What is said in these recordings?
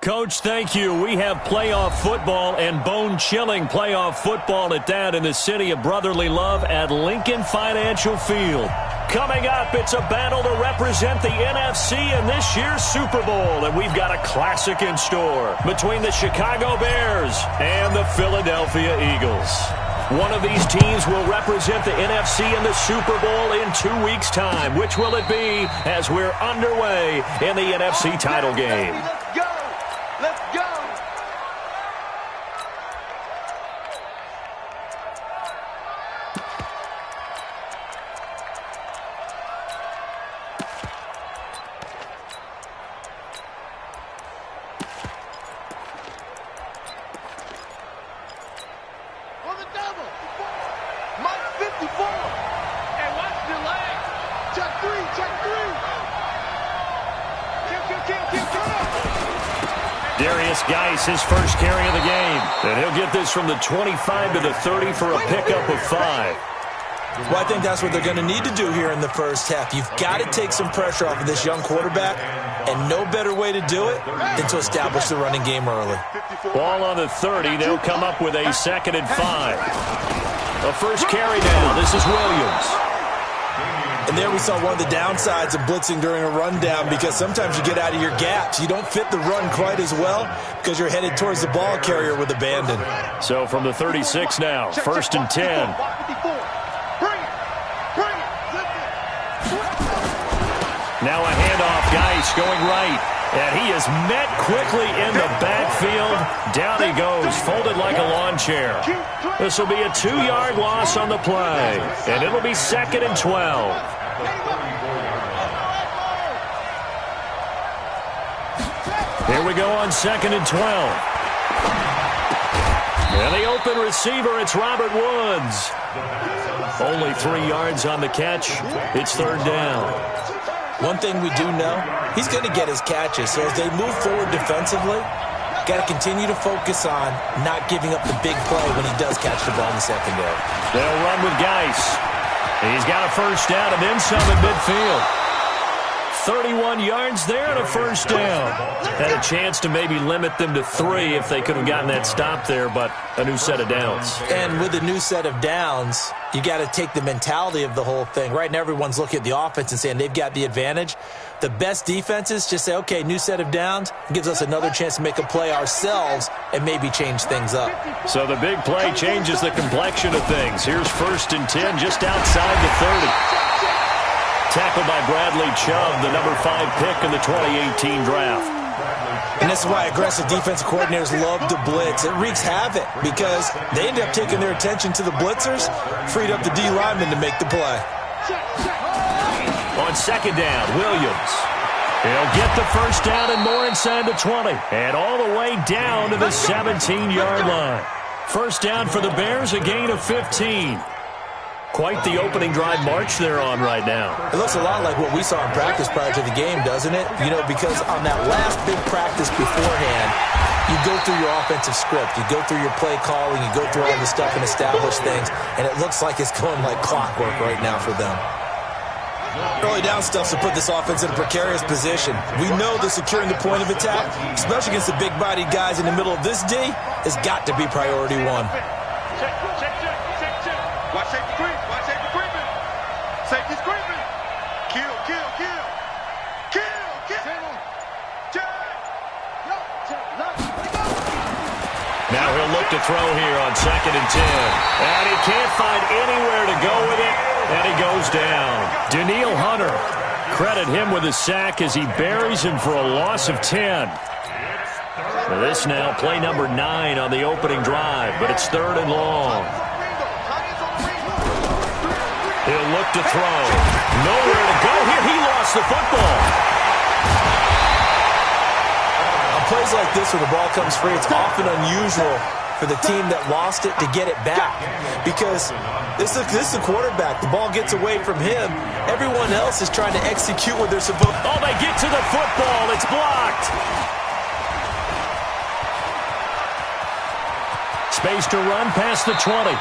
Coach. Thank you. We have playoff football and bone-chilling playoff football at that in the city of brotherly love at Lincoln Financial Field. Coming up, it's a battle to represent the NFC in this year's Super Bowl, and we've got a classic in store between the Chicago Bears and the Philadelphia Eagles. One of these teams will represent the NFC in the Super Bowl in 2 weeks' time. Which will it be as we're underway in the NFC title game? Let's go! Let's go! His first carry of the game. And he'll get this from the 25 to the 30 for a pickup of 5. Well, I think that's what they're going to need to do here in the first half. You've got to take some pressure off of this young quarterback, and no better way to do it than to establish the running game early. Ball on the 30. They'll come up with a 2nd and 5. A first carry down. This is Williams. And there we saw one of the downsides of blitzing during a rundown, because sometimes you get out of your gaps. You don't fit the run quite as well because you're headed towards the ball carrier with abandon. So from the 36 now, 1st and 10. Now a handoff, Geis going right. And he is met quickly in the backfield. Down he goes, folded like a lawn chair. This will be a 2-yard loss on the play. And it'll be 2nd and 12. Here we go on 2nd and 12. And the open receiver, it's Robert Woods. Only 3 yards on the catch. It's 3rd down. One thing we do know, he's going to get his catches. So as they move forward defensively, got to continue to focus on not giving up the big play when he does catch the ball in the secondary. They'll run with Geis. He's got a 1st down and then some at midfield. 31 yards there and a 1st down. Had a chance to maybe limit them to 3 if they could have gotten that stop there, but a new set of downs. And with a new set of downs, you got to take the mentality of the whole thing. Right now everyone's looking at the offense and saying they've got the advantage. The best defenses just say, okay, new set of downs, gives us another chance to make a play ourselves and maybe change things up. So the big play changes the complexion of things. Here's 1st and 10 just outside the 30. Tackled by Bradley Chubb, the number 5 pick in the 2018 draft. And this is why aggressive defensive coordinators love to blitz. It wreaks havoc because they end up taking their attention to the blitzers, freed up the D lineman to make the play. On 2nd down, Williams. He'll get the 1st down and more inside the 20. And all the way down to the 17-yard line. 1st down for the Bears, a gain of 15. Quite the opening drive march they're on right now. It looks a lot like what we saw in practice prior to the game, doesn't it? You know, because on that last big practice beforehand, you go through your offensive script, you go through your play calling, you go through all the stuff and establish things, and it looks like it's going like clockwork right now for them. Early down stuff to put this offense in a precarious position. We know that securing the point of attack, especially against the big-bodied guys in the middle of this D, has got to be priority 1. Watch safety creep. Watch safety creeping. Safety's creeping. Kill. Now he'll look to throw here on 2nd and 10. And he can't find anywhere to go with it. And he goes down. Daniil Hunter. Credit him with a sack as he buries him for a loss of 10. This now play number 9 on the opening drive, but it's 3rd and long. He'll look to throw. Nowhere to go here. He lost the football. On plays like this where the ball comes free, it's often unusual for the team that lost it to get it back. Because this is the quarterback. The ball gets away from him. Everyone else is trying to execute what they're supposed to. Oh, they get to the football. It's blocked. Space to run past the 20.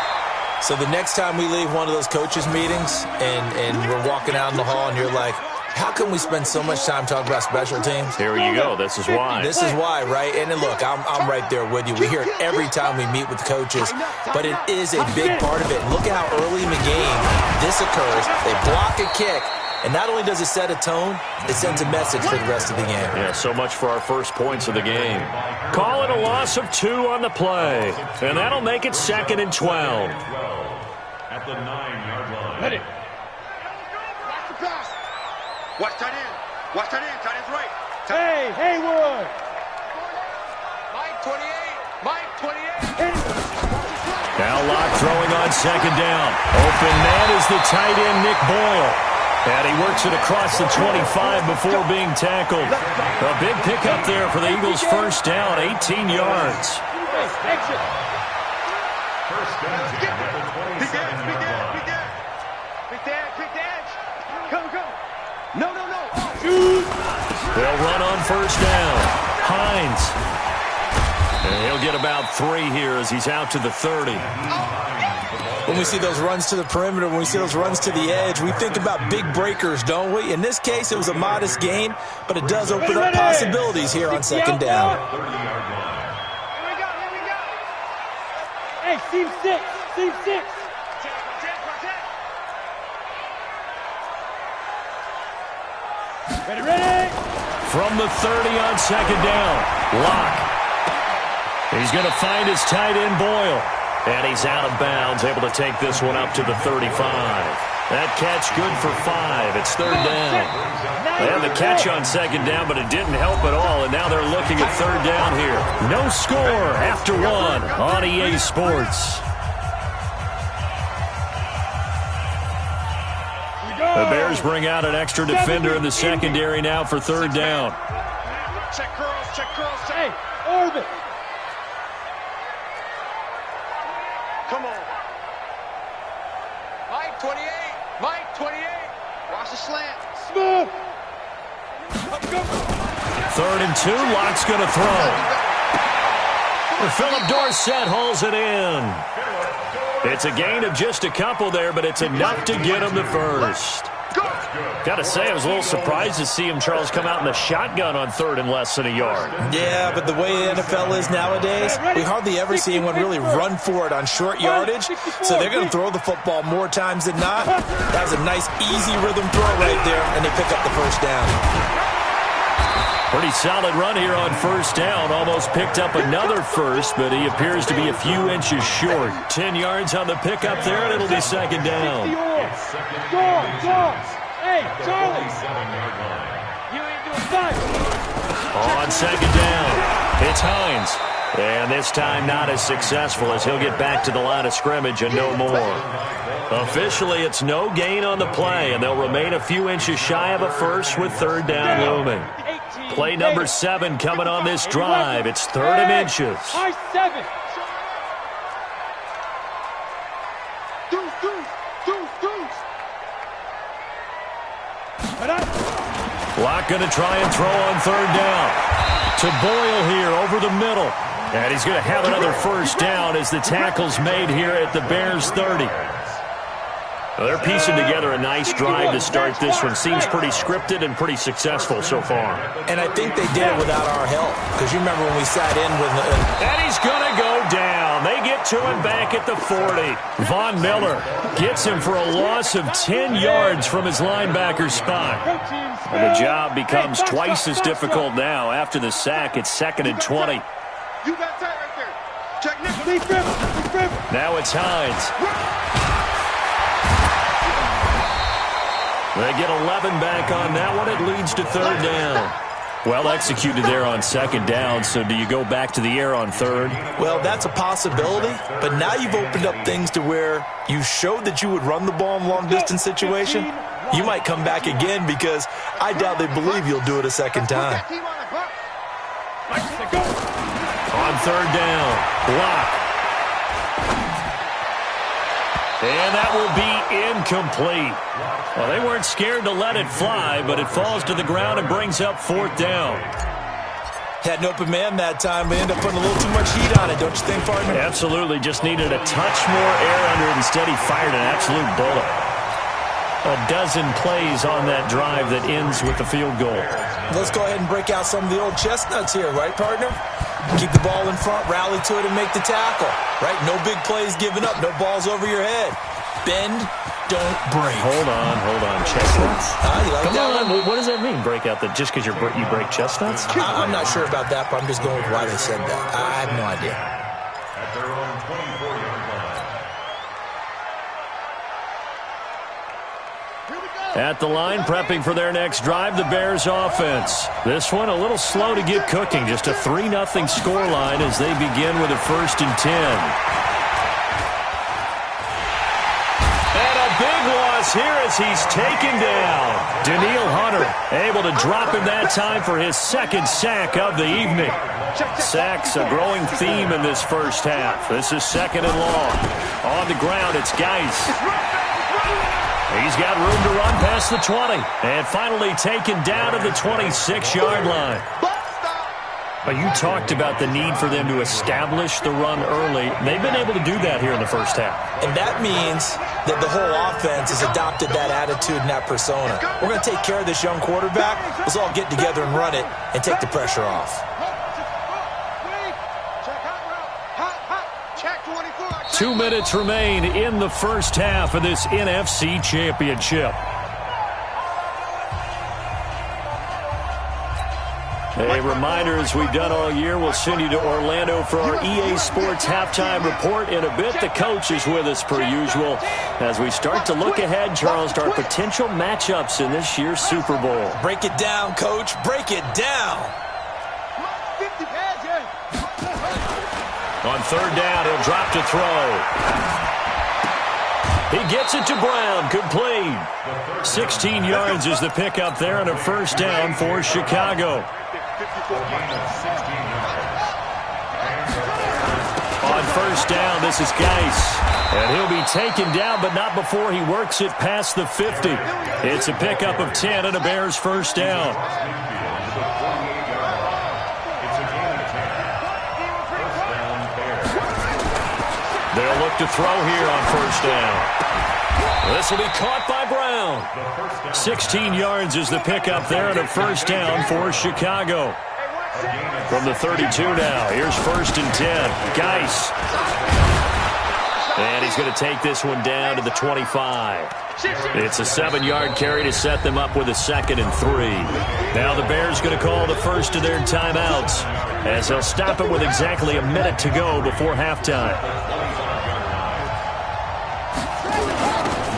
So the next time we leave one of those coaches' meetings and we're walking out in the hall and you're like, How can we spend so much time talking about special teams? Here you go. This is why. This is why, right? And then look, I'm right there with you. We hear it every time we meet with coaches, but it is a big part of it. Look at how early in the game this occurs. They block a kick, and not only does it set a tone, it sends a message for the rest of the game. Yeah, so much for our first points of the game. Call it a loss of 2 on the play, and that'll make it 2nd and 12. At the 9-yard line. Ready. Watch the pass. Watch tight end. Watch tight end. Tight end's right. Hey, Haywood. Mike 28. Mike 28. Now Locke throwing on 2nd down. Open man is the tight end, Nick Boyle. And he works it across the 25 before being tackled. A big pickup there for the Eagles' first down, 18 yards. Exit. First down. Big edge. Big edge. Big edge. Big edge. Big edge. Go. No. They'll run on first down. Hines. And he'll get about 3 here as he's out to the 30. When we see those runs to the perimeter, when we see those runs to the edge, we think about big breakers, don't we? In this case, it was a modest gain, but it does open up possibilities here on 2nd down. Here we go. Hey, seam 6. Ready. From the 30 on 2nd down, Locke. He's going to find his tight end, Boyle. And he's out of bounds, able to take this one up to the 35. That catch good for 5. It's 3rd down. They had the catch on 2nd down, but it didn't help at all, and now they're looking at 3rd down here. No score after 1 on EA Sports. The Bears bring out an extra defender in the secondary now for 3rd down. Check curls. Hey, orbit. Come on. Mike 28. Watch the slant. Smooth. 3rd and 2. Locke's going to throw. Philip Dorsett hauls it in. It's a gain of just a couple there, but it's enough to get him the first. Got to say, I was a little surprised to see him, Charles, come out in the shotgun on 3rd and less than a yard. Yeah, but the way the NFL is nowadays, we hardly ever see anyone really run for it on short yardage, so they're going to throw the football more times than not. That was a nice, easy rhythm throw right there, and they pick up the first down. Pretty solid run here on first down. Almost picked up another first, but he appears to be a few inches short. 10 yards on the pickup there, and it'll be 2nd down. Go. Hey, Charlie. You ain't doing nothing. On 2nd down, it's Hines. And this time not as successful as he'll get back to the line of scrimmage and no more. Officially, it's no gain on the play, and they'll remain a few inches shy of a first with 3rd down looming. Play number 7 coming on this drive. It's 3rd and inches. High 7. Locke going to try and throw on 3rd down. To Boyle here over the middle. And he's going to have another first down as the tackle's made here at the Bears' 30. Well, they're piecing together a nice drive to start this one. Seems pretty scripted and pretty successful so far. And I think they did it without our help. Because you remember when we sat in with And he's going to go down. They get to him back at the 40. Von Miller gets him for a loss of 10 yards from his linebacker spot. And the job becomes twice as difficult now. After the sack, it's 2nd and 20. You got tight right there. Check Nick. Now it's Hines. They get 11 back on that one. It leads to 3rd down. Well executed there on 2nd down, so do you go back to the air on 3rd? Well, that's a possibility, but now you've opened up things to where you showed that you would run the ball in long-distance situation. You might come back again because I doubt they believe you'll do it a second time. On 3rd down, Locke. And that will be incomplete. Well, they weren't scared to let it fly, but it falls to the ground and brings up 4th down. Had an open man that time, but ended up putting a little too much heat on it, don't you think, partner? Absolutely. Just needed a touch more air under it. Instead, he fired an absolute bullet. a dozen plays on that drive that ends with the field goal. Let's go ahead and break out some of the old chestnuts here, right, partner? Keep the ball in front, rally to it, and make the tackle, right? No big plays given up, no balls over your head. Bend, don't break. Hold on. Chestnuts? You like Come that on. one? What does that mean, break out? That just because you break chestnuts? I'm not sure about that, but I'm just going with why they said that. I have no idea. At their own 24-yard line. At the line, prepping for their next drive, the Bears offense. This one a little slow to get cooking. Just a 3-0 scoreline as they begin with a 1st and 10. And a big loss here as he's taken down. Danielle Hunter able to drop him that time for his 2nd sack of the evening. Sacks a growing theme in this first half. This is 2nd and long. On the ground, it's Geis. He's got room to run past the 20. And finally taken down to the 26-yard line. But you talked about the need for them to establish the run early. They've been able to do that here in the first half. And that means that the whole offense has adopted that attitude and that persona. We're going to take care of this young quarterback. Let's all get together and run it and take the pressure off. Check 24. 2 minutes remain in the first half of this NFC Championship. A reminder, as we've done all year, we'll send you to Orlando for our EA Sports halftime report in a bit. The coach is with us per usual as we start to look ahead, Charles, to our potential matchups in this year's Super Bowl. Break it down, Coach. Break it down. On 3rd down, he'll drop to throw. He gets it to Brown, complete. 16 yards is the pickup there and a 1st down for Chicago. On 1st down, this is Geis. And he'll be taken down, but not before he works it past the 50. It's a pickup of 10 and a Bears 1st down. They'll look to throw here on 1st down. This will be caught by Brown. 16 yards is the pickup there and a 1st down for Chicago. From the 32 now, here's 1st and 10. Geis. And he's going to take this one down to the 25. It's a 7-yard carry to set them up with a 2nd and 3. Now the Bears going to call the first of their timeouts as they'll stop it with exactly a minute to go before halftime.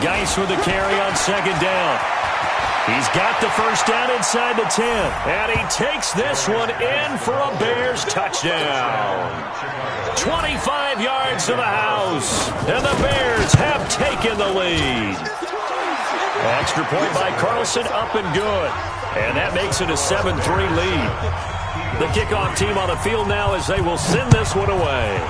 Geis with the carry on 2nd down. He's got the 1st down inside the 10. And he takes this one in for a Bears touchdown. 25 yards to the house. And the Bears have taken the lead. Extra point by Carlson, up and good. And that makes it a 7-3 lead. The kickoff team on the field now as they will send this one away.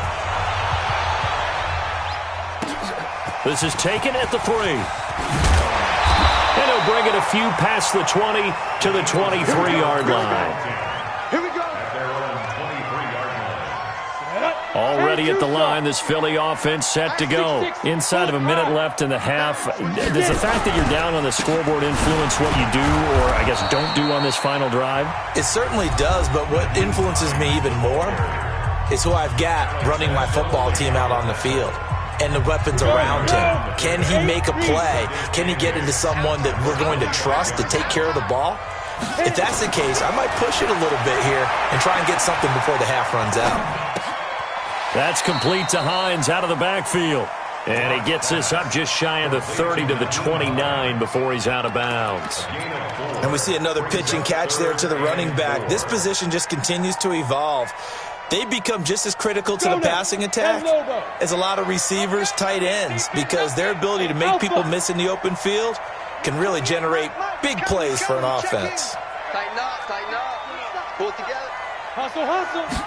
This is taken at the 3. And he'll bring it a few past the 20 to the 23-yard line. Here we go. Already at the line, this Philly offense set to go. Inside of a minute left in the half. Does the fact that you're down on the scoreboard influence what you do or, I guess, don't do on this final drive? It certainly does, but what influences me even more is who I've got running my football team out on the field. And the weapons around him. Can he make a play? Can he get into someone that we're going to trust to take care of the ball? If that's the case, I might push it a little bit here and try and get something before the half runs out. That's complete to Hines out of the backfield. And he gets this up just shy of the 30 to the 29 before he's out of bounds. And we see another pitch and catch there to the running back. This position just continues to evolve. They become just as critical to the passing attack as a lot of receivers, tight ends, because their ability to make people miss in the open field can really generate big plays for an offense. Tighten up. Pull it together. Hustle.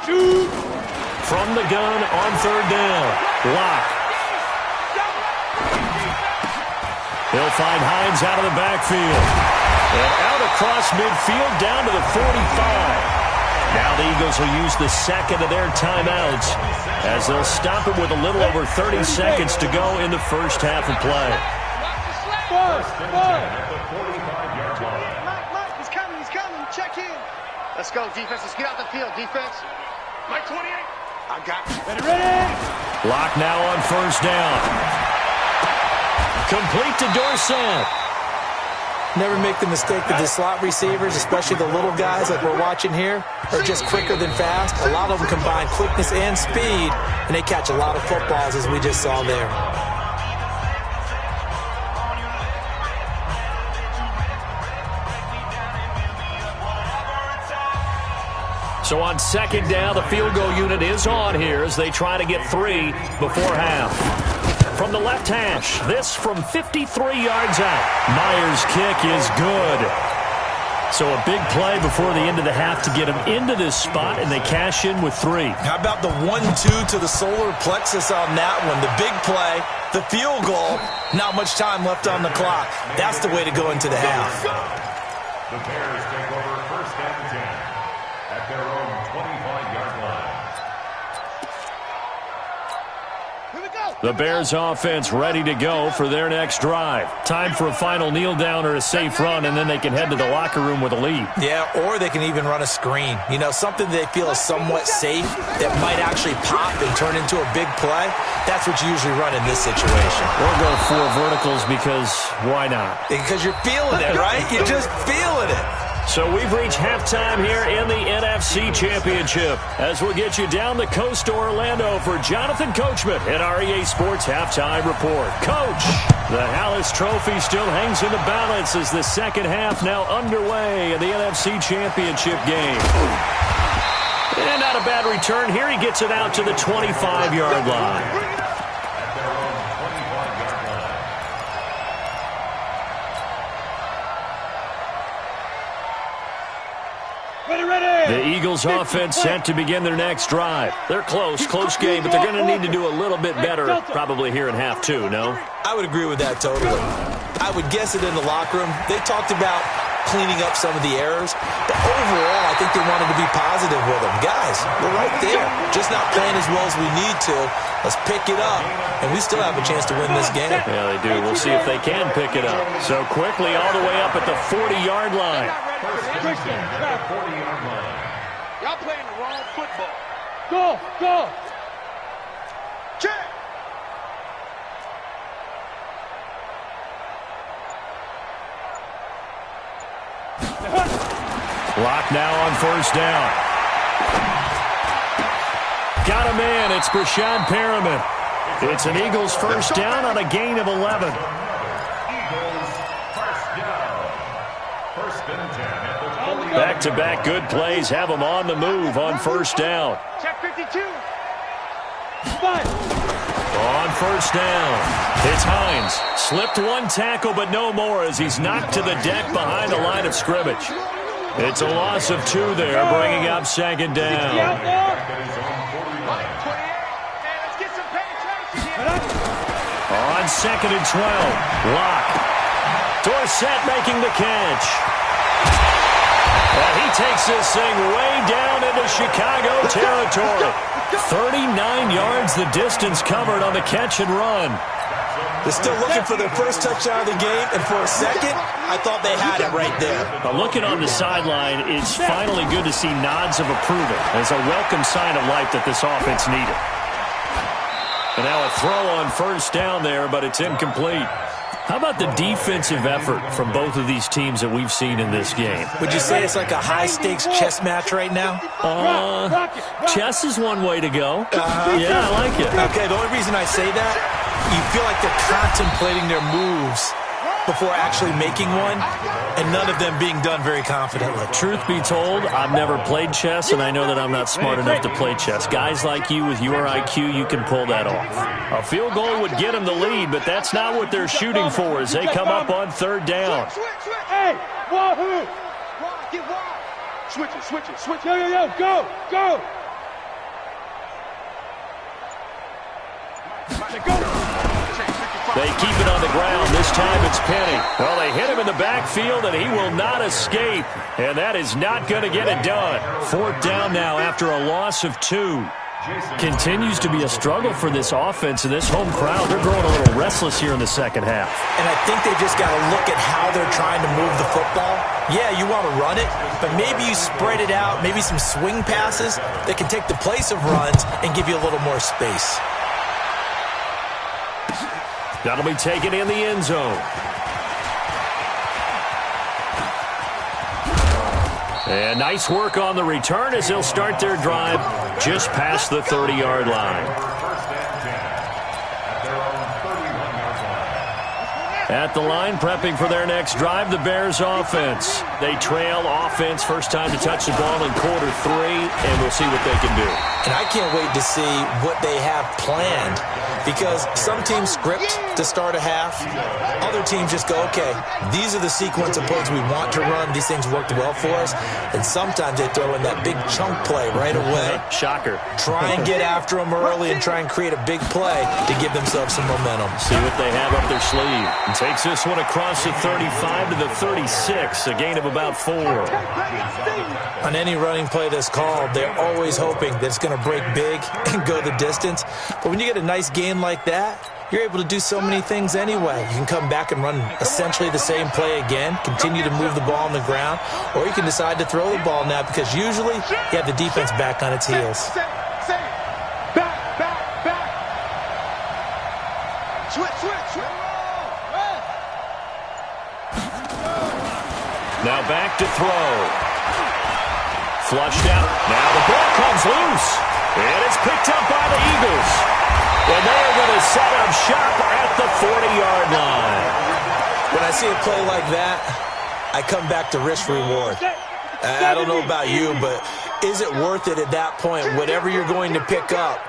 Shoot. From the gun on 3rd down. Block. He'll find Hines out of the backfield. And out across midfield down to the 45. Now the Eagles will use the 2nd of their timeouts as they'll stop it with a little over 30 seconds to go in the first half of play. At the 45-yard line. Mike, he's coming. Check in. Let's go, defense. Let's get out the field, defense. Mike 28. I got you. Ready. Lock now on first down. Complete to Dorsett. Never make the mistake that the slot receivers, especially the little guys like we're watching here, are just quicker than fast. A lot of them combine quickness and speed, and they catch a lot of footballs, as we just saw there. So on second down, the field goal unit is on here as they try to get 3 before half. From the left hash, this from 53 yards out. Myers' kick is good. So a big play before the end of the half to get them into this spot, and they cash in with 3. How about the 1-2 to the solar plexus on that one? The big play, the field goal, not much time left on the clock. That's the way to go into the half. The Bears take over first and 10 at their own 25-yard line. The Bears offense ready to go for their next drive. Time for a final kneel down or a safe run, and then they can head to the locker room with a lead. Yeah, or they can even run a screen. You know, something they feel is somewhat safe that might actually pop and turn into a big play. That's what you usually run in this situation. Or go 4 verticals because why not? Because you're feeling it, right? You're just feeling it. So we've reached halftime here in the NFC Championship as we'll get you down the coast to Orlando for Jonathan Coachman at our EA Sports Halftime Report. Coach, the Hallis Trophy still hangs in the balance as the second half now underway in the NFC Championship game. And not a bad return here. He gets it out to the 25-yard line. The Eagles offense set to begin their next drive. They're close game, but they're going to need to do a little bit better probably here in half 2, no? I would agree with that totally. I would guess it in the locker room. They talked about cleaning up some of the errors, but overall, I think they wanted to be positive with them. Guys, we're right there. Just not playing as well as we need to. Let's pick it up, and we still have a chance to win this game. Yeah, they do. We'll see if they can pick it up. So quickly all the way up at the 40-yard line. Y'all playing the wrong football. Go. Check. Lock now on first down. Got a man. It's Brashad Perriman. It's an Eagles first down on a gain of 11. Eagles first down. First and 10 at the 40-yard line. Back-to-back good plays have them on the move on first down. Check 52. On first down, it's Hines. Slipped one tackle, but no more as he's knocked to the deck behind the line of scrimmage. It's a loss of 2 there, bringing up second down. On second and 12, Locke. Dorsett making the catch. And he takes this thing way down into Chicago territory. 39 yards the distance covered on the catch and run. They're still looking for their first touchdown of the game, and for a second, I thought they had it right there. But looking on the sideline, it's finally good to see nods of approval. It's a welcome sign of life that this offense needed. And now a throw on first down there, but it's incomplete. How about the defensive effort from both of these teams that we've seen in this game? Would you say it's like a high-stakes chess match right now? Chess is one way to go. Yeah, I like it. Okay, the only reason I say that, you feel like they're contemplating their moves before actually making one, and none of them being done very confidently. Truth be told, I've never played chess, and I know that I'm not smart enough to play chess. Guys like you with your IQ, you can pull that off. A field goal would get them the lead, but that's not what they're shooting for as they come up on third down. Hey, wahoo! Get wide. Switch it. Yo, go! They keep it on the ground. This time it's Penny. Well, they hit him in the backfield, and he will not escape. And that is not going to get it done. Fourth down now after a loss of 2. Continues to be a struggle for this offense and this home crowd. They're growing a little restless here in the second half. And I think they just got to look at how they're trying to move the football. Yeah, you want to run it, but maybe you spread it out, maybe some swing passes that can take the place of runs and give you a little more space. That'll be taken in the end zone. And nice work on the return as they'll start their drive just past the 30-yard line. At the line, prepping for their next drive, the Bears offense. They trail offense, first time to touch the ball in quarter 3, and we'll see what they can do. And I can't wait to see what they have planned, because some teams script to start a half. Other teams just go, okay, these are the sequence of plays we want to run. These things worked well for us. And sometimes they throw in that big chunk play right away. Shocker. Try and get after them early and try and create a big play to give themselves some momentum. See what they have up their sleeve. And takes this one across the 35 to the 36, a gain of about 4. On any running play that's called, they're always hoping that it's going to break big and go the distance. But when you get a nice gain like that, you're able to do so many things anyway. You can come back and run essentially the same play again, continue to move the ball on the ground, or you can decide to throw the ball now, because usually you have the defense back on its heels. Now back to throw. Flushed out. Now the ball comes loose. And it's picked up by the Eagles. And they're going to set up shop at the 40-yard line. When I see a play like that, I come back to risk-reward. I don't know about you, but is it worth it at that point, whatever you're going to pick up,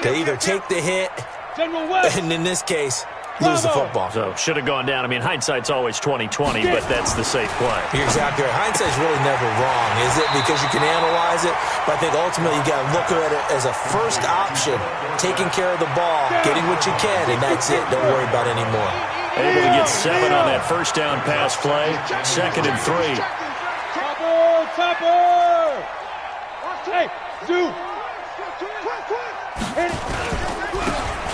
to either take the hit, and in this case, lose the football? So, should have gone down. I mean, hindsight's always 20/20, but that's the safe play. You're exactly right. Hindsight's really never wrong, is it? Because you can analyze it, but I think ultimately you got to look at it as a first option, taking care of the ball, getting what you can, and that's it. Don't worry about it anymore. Able to get 7 on that first down pass play. 2nd and 3. Topper! Hey, Zoo!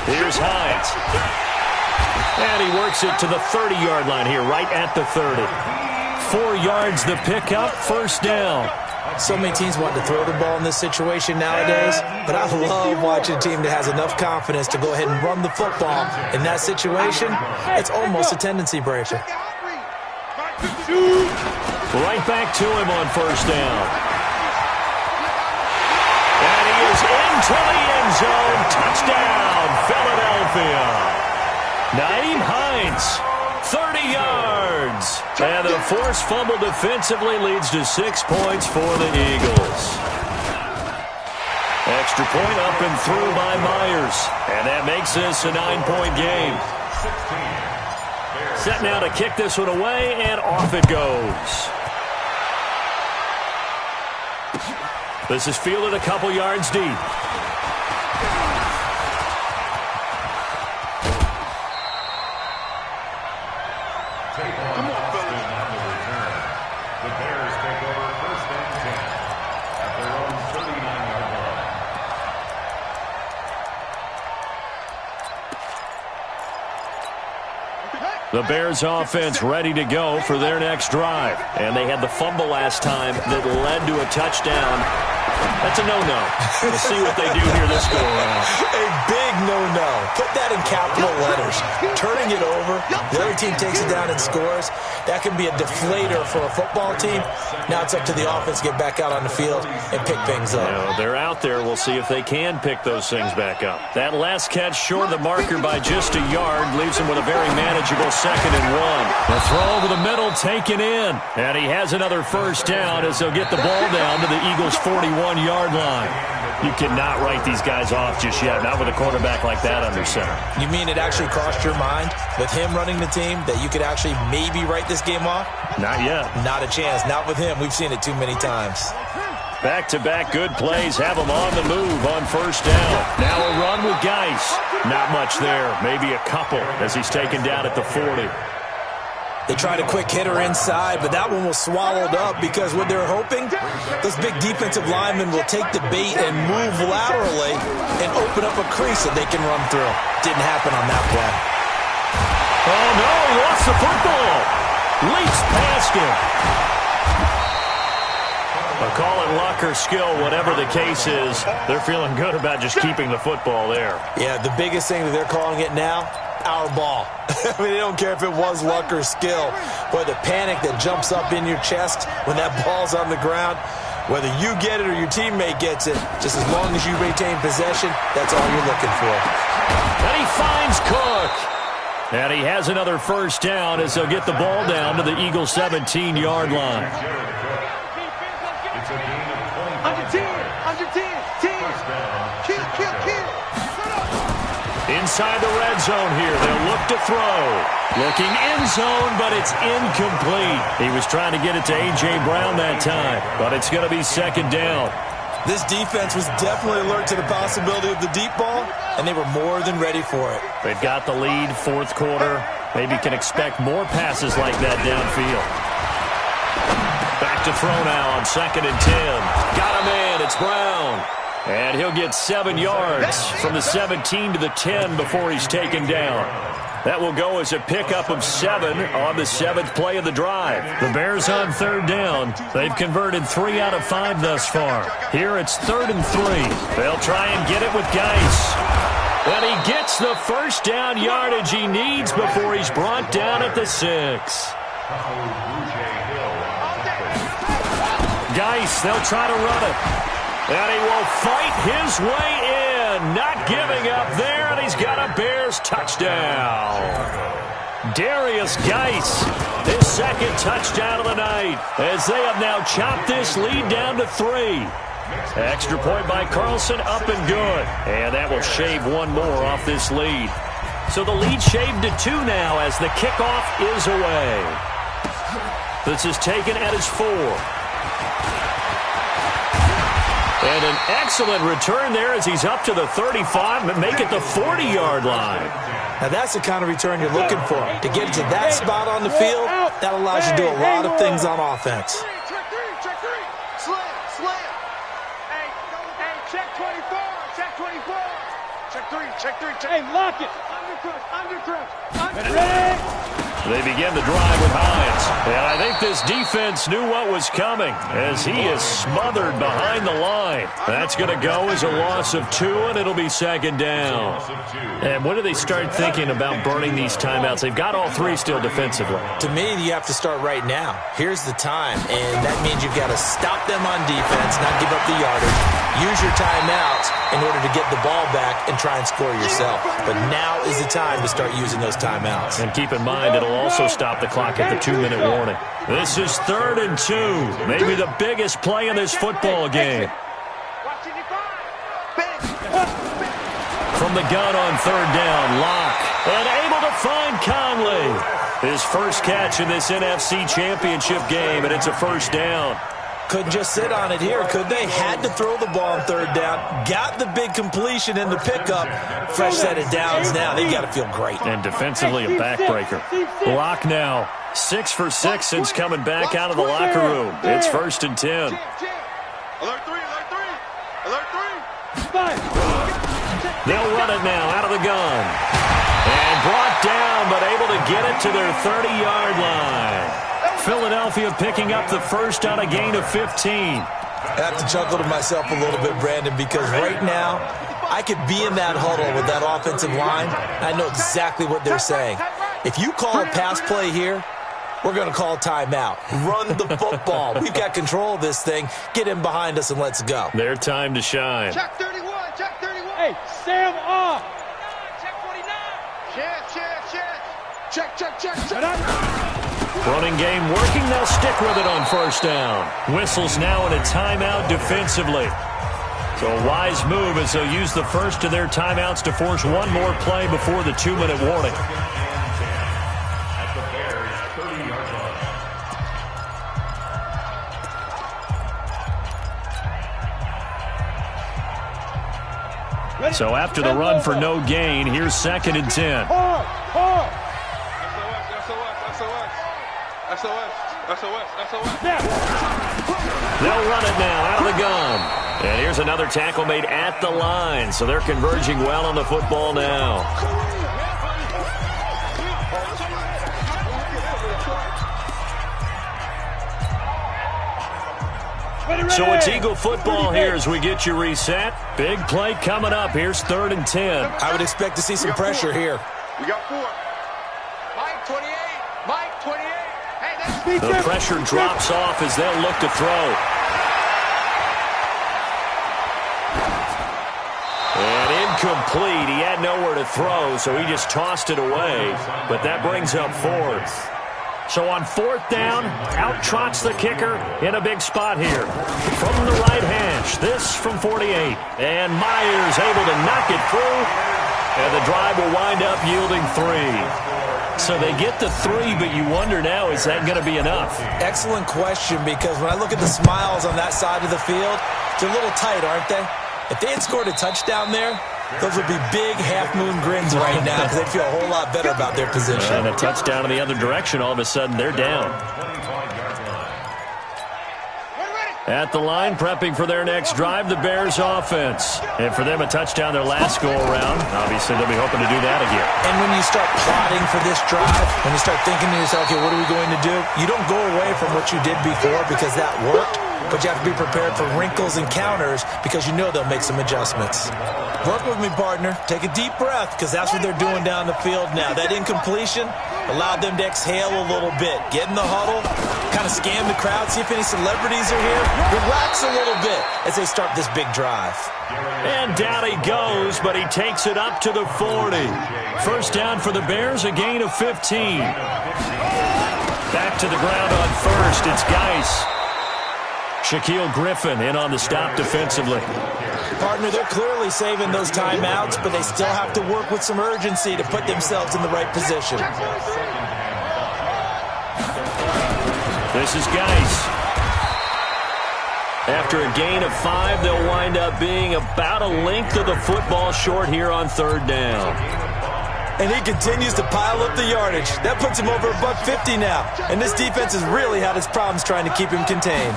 Here's Hines. And he works it to the 30-yard line here, right at the 30. 4 yards the pickup, first down. So many teams want to throw the ball in this situation nowadays, but I love watching a team that has enough confidence to go ahead and run the football. In that situation, it's almost a tendency breaker. Right back to him on first down. And he is into the end zone. Touchdown, Philadelphia. Nyheim Hines, 30 yards. And the forced fumble defensively leads to 6 points for the Eagles. Extra point up and through by Myers. And that makes this a 9-point game. Set now to kick this one away, and off it goes. This is fielded a couple yards deep. The Bears offense ready to go for their next drive. And they had the fumble last time that led to a touchdown. That's a no-no. We'll see what they do here this go around. A big no-no. Put that in capital letters. Turning it over, the other team takes it down and scores. That can be a deflator for a football team. Now it's up to the offense to get back out on the field and pick things up. They're out there. We'll see if they can pick those things back up. That last catch short of the marker by just a yard leaves him with a very manageable 2nd and 1. The throw over the middle taken in. And he has another first down as they'll get the ball down to the Eagles' 41-yard line. You cannot write these guys off just yet, not with a quarterback like that under center. You mean it actually crossed your mind with him running the team that you could actually maybe write this game off? Not yet. Not a chance. Not with him. We've seen it too many times. Back-to-back good plays have him on the move on first down. Now a run with Geis. Not much there. Maybe a couple as he's taken down at the 40. They tried a quick hitter inside, but that one was swallowed up because what they're hoping, those big defensive linemen will take the bait and move laterally and open up a crease that they can run through. Didn't happen on that play. Oh, no, he lost the football. Leaps past him. But call it luck or skill, whatever the case is, they're feeling good about just keeping the football there. Yeah, the biggest thing that they're calling it now, our ball. I mean, they don't care if it was luck or skill. Boy, the panic that jumps up in your chest when that ball's on the ground, whether you get it or your teammate gets it, just as long as you retain possession, that's all you're looking for. And he finds Cook. And he has another first down as they'll get the ball down to the Eagles' 17-yard line. Under 10, 10. Kill. Inside the red zone here, they'll look to throw. Looking end zone, but it's incomplete. He was trying to get it to A.J. Brown that time, but it's going to be second down. This defense was definitely alert to the possibility of the deep ball, and they were more than ready for it. They've got the lead, fourth quarter. Maybe can expect more passes like that downfield. Back to throw now on 2nd and 10. Got him in. It's Brown. And he'll get 7 yards from the 17 to the 10 before he's taken down. That will go as a pickup of 7 on the 7th play of the drive. The Bears on 3rd down. They've converted 3 out of 5 thus far. Here it's 3rd and 3. They'll try and get it with Geis. And he gets the first down yardage he needs before he's brought down at the 6. Geis, they'll try to run it. And he will fight his way in. Not giving up there, and he's got a Bears touchdown. Darius Geis, his second touchdown of the night, as they have now chopped this lead down to 3. Extra point by Carlson, up and good. And that will shave one more off this lead. So the lead shaved to 2 now as the kickoff is away. This is taken at his 4. And an excellent return there as he's up to the 35 and make it the 40-yard line. Now that's the kind of return you're looking for. To get to that spot on the field, that allows you to do a lot of things on offense. Check 3. Slam. Hey, check 24. Check 3. Hey, lock it. Under. Ready? They begin the drive with Hines. And I think this defense knew what was coming as he is smothered behind the line. That's going to go as a loss of 2, and it'll be second down. And when do they start thinking about burning these timeouts? They've got all 3 still defensively. To me, you have to start right now. Here's the time, and that means you've got to stop them on defense, not give up the yardage. Use your timeouts in order to get the ball back and try and score yourself. But now is the time to start using those timeouts. And keep in mind, it'll also stop the clock at the 2-minute warning. This is 3rd and 2. Maybe the biggest play in this football game. From the gun on 3rd down, Locke. And able to find Conley. His first catch in this NFC Championship game, and it's a first down. Couldn't just sit on it here, could they? Had to throw the ball on 3rd down. Got the big completion in the pickup. Fresh set of downs now. They've got to feel great. And defensively, a backbreaker. Locke now 6 for 6 since coming back out of the locker room. It's 1st and 10. Alert 3. They'll run it now out of the gun. And brought down, but able to get it to their 30-yard line. Philadelphia picking up the first on a gain of 15. I have to chuckle to myself a little bit, Brandon, because right now I could be in that huddle with that offensive line. I know exactly what they're saying. If you call a pass play here, we're going to call timeout. Run the football. We've got control of this thing. Get in behind us and let's go. Their time to shine. Check 31. Hey, Sam off. Check 49. Check. Running game working. They'll stick with it on first down. Whistles now in a timeout defensively. So a wise move as they'll use the first of their timeouts to force one more play before the 2-minute warning. So after the run for no gain, here's 2nd and 10. SOS, SOS. They'll run it now out of the gun. And here's another tackle made at the line, so they're converging well on the football now. So it's Eagle football here as we get you reset. Big play coming up. Here's 3rd and 10. I would expect to see some pressure here. We got 4. Mike 28. Mike 28. Hey, that's The pressure drops off as they'll look to throw. And incomplete. He had nowhere to throw, so he just tossed it away. But that brings up 4th. So on 4th down, out trots the kicker in a big spot here. From the right hash, this from 48. And Myers able to knock it through. And the drive will wind up yielding 3. So they get the 3, but you wonder now, is that going to be enough? Excellent question, because when I look at the smiles on that side of the field, they're a little tight, aren't they? If they had scored a touchdown there, those would be big half-moon grins right now because they'd feel a whole lot better about their position. And a touchdown in the other direction, all of a sudden they're down. At the line, prepping for their next drive, the Bears offense. And for them, a touchdown their last go-around. Obviously, they'll be hoping to do that again. And when you start plotting for this drive, when you start thinking to yourself, okay, what are we going to do? You don't go away from what you did before because that worked, but you have to be prepared for wrinkles and counters because you know they'll make some adjustments. Work with me, partner. Take a deep breath because that's what they're doing down the field now. That incompletion allowed them to exhale a little bit. Get in the huddle, kind of scan the crowd, see if any celebrities are here. Relax a little bit as they start this big drive. And down he goes, but he takes it up to the 40. First down for the Bears, a gain of 15. Back to the ground on first. It's Geis. Shaquille Griffin in on the stop defensively. Partner, they're clearly saving those timeouts, but they still have to work with some urgency to put themselves in the right position. This is Geis. After a gain of 5, they'll wind up being about a length of the football short here on 3rd down. And he continues to pile up the yardage. That puts him over $150 now. And this defense has really had its problems trying to keep him contained.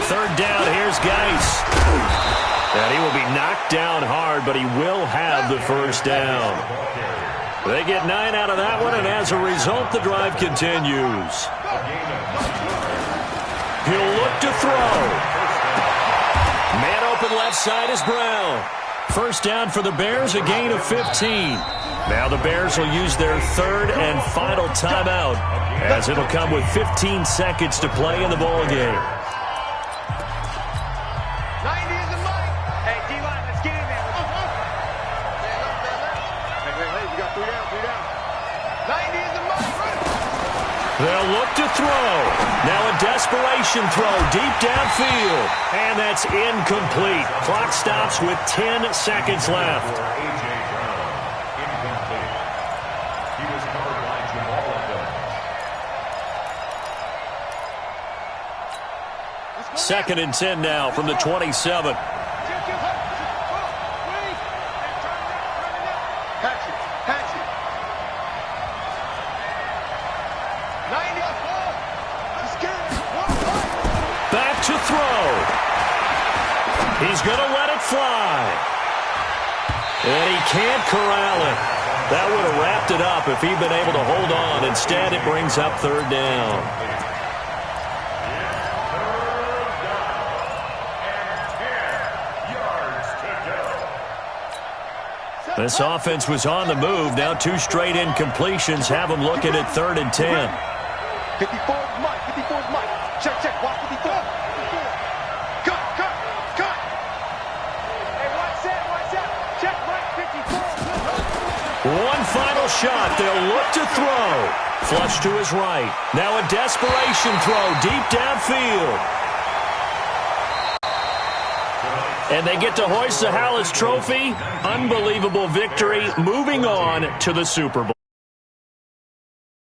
3rd down, here's Geis. And he will be knocked down hard, but he will have the first down. They get 9 out of that one, and as a result, the drive continues. He'll look to throw. Man open left side is Brown. First down for the Bears, a gain of 15. Now the Bears will use their 3rd and final timeout, as it'll come with 15 seconds to play in the ball game. 90 is the mic. Hey, D-line, let's get in there. Hey, you got 3 down, 3 down. 90 is the mic. They'll look to throw. Now a desperation throw deep downfield. And that's incomplete. Clock stops with 10 seconds left. Second and 10 now from the 27. Back to throw. He's going to let it fly. And he can't corral it. That would have wrapped it up if he'd been able to hold on. Instead, it brings up 3rd down. This offense was on the move. Now 2 straight incompletions have them looking at 3rd and 10. 54's Mike. 54's Mike. Check, check. Watch 54. Cut. Hey, watch that. Check Mike 54. One final shot. They'll look to throw. Flush to his right. Now a desperation throw deep downfield. And they get to hoist the Hallis Trophy. Unbelievable victory. Moving on to the Super Bowl.